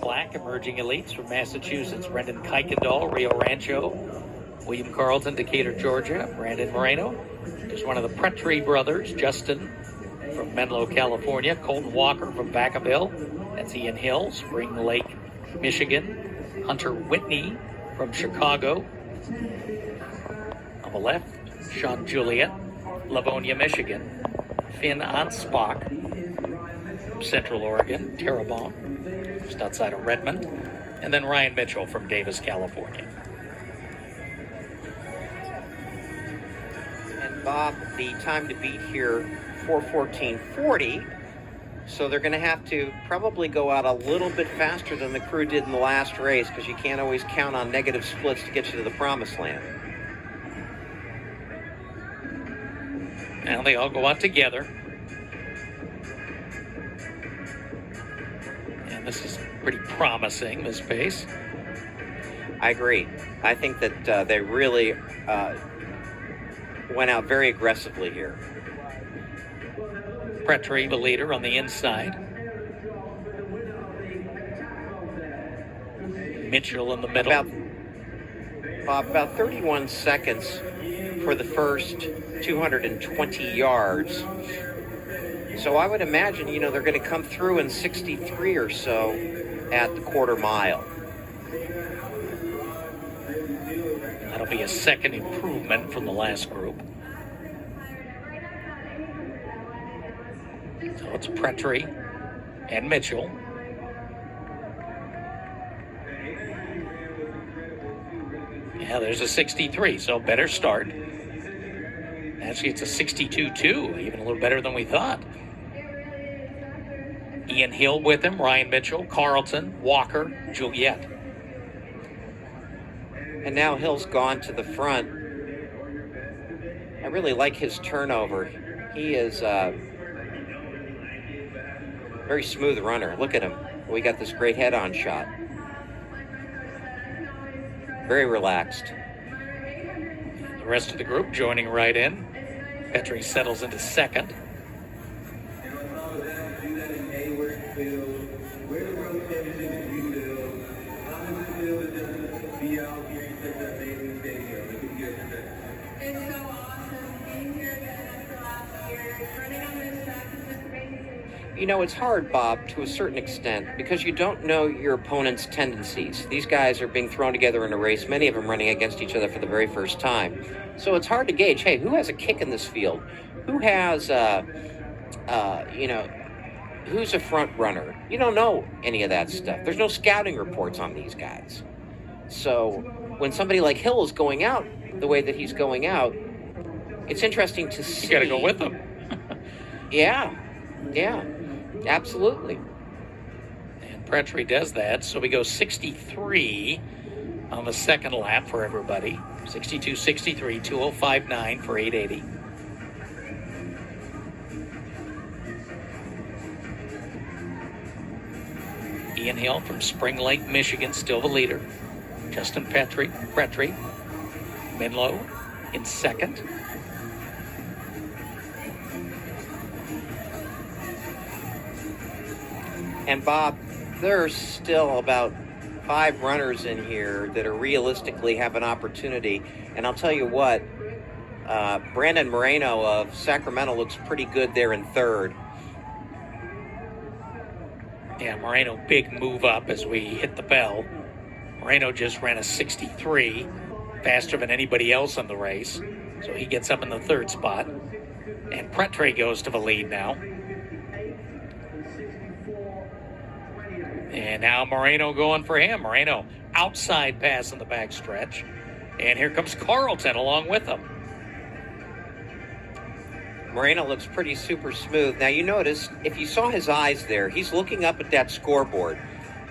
Black, emerging elites from Massachusetts. Brendan Kuykendall, Rio Rancho. William Carlton, Decatur, Georgia. Brandon Moreno. There's one of the Pretry brothers, Justin from Menlo, California. Colton Walker from Vacaville. That's Ian Hill, Spring Lake, Michigan. Hunter Whitney from Chicago. On the left, Sean Juliet, Livonia, Michigan. Finn Anspach from Central Oregon, Terrebonne, just outside of Redmond. And then Ryan Mitchell from Davis, California. And Bob, the time to beat here, 4:14:40. So they're going to have to probably go out a little bit faster than the crew did in the last race, because you can't always count on negative splits to get you to the promised land. Now they all go out together. And this is pretty promising, this pace. I agree. I think that they really went out very aggressively here. Pretry, the leader, on the inside. Mitchell in the middle. About 31 seconds for the first 220 yards. So I would imagine, they're going to come through in 63 or so at the quarter mile. That'll be a second improvement from the last group. So it's Pretry and Mitchell. Yeah, there's a 63, so better start. Actually, it's a 62-2, even a little better than we thought. Ian Hill with him, Ryan Mitchell, Carlton, Walker, Juliet. And now Hill's gone to the front. I really like his turnover. He is a very smooth runner. Look at him. We got this great head-on shot. Very relaxed. The rest of the group joining right in. Pretry settles into second. It's hard, Bob, to a certain extent, because you don't know your opponent's tendencies. These guys are being thrown together in a race, many of them running against each other for the very first time. So it's hard to gauge, hey, who has a kick in this field? Who has, who's a front runner? You don't know any of that stuff. There's no scouting reports on these guys. So when somebody like Hill is going out the way that he's going out, it's interesting to see. You got to go with them. Yeah. Absolutely. And Pretry does that, so we go 63 on the second lap for everybody. 62-63, 2:05.9 for 880. Ian Hill from Spring Lake, Michigan, still the leader. Justin Pretry, Menlo in second. And Bob, there's still about 5 runners in here that are realistically have an opportunity. And I'll tell you what, Brandon Moreno of Sacramento looks pretty good there in third. Yeah, Moreno, big move up as we hit the bell. Moreno just ran a 63, faster than anybody else in the race. So he gets up in the third spot. And Pretry goes to the lead now. And now Moreno going for him. Moreno outside pass in the back stretch. And here comes Carlton along with him. Moreno looks pretty super smooth. Now you notice, if you saw his eyes there, he's looking up at that scoreboard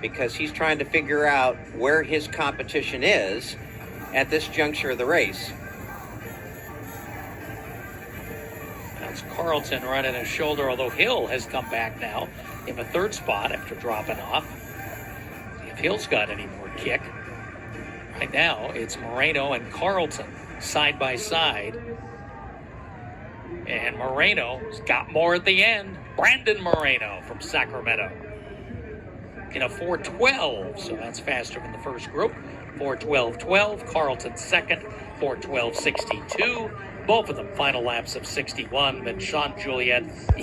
because he's trying to figure out where his competition is at this juncture of the race. That's Carlton running his shoulder, although Hill has come back now in the third spot after dropping off. See if Hill's got any more kick. Right now, it's Moreno and Carlton side by side. And Moreno's got more at the end. Brandon Moreno from Sacramento. in a 4:12, so that's faster than the first group. 4:12.12. Carlton second, 4:12.62. Both of them final laps of 61. Then Sean Juliet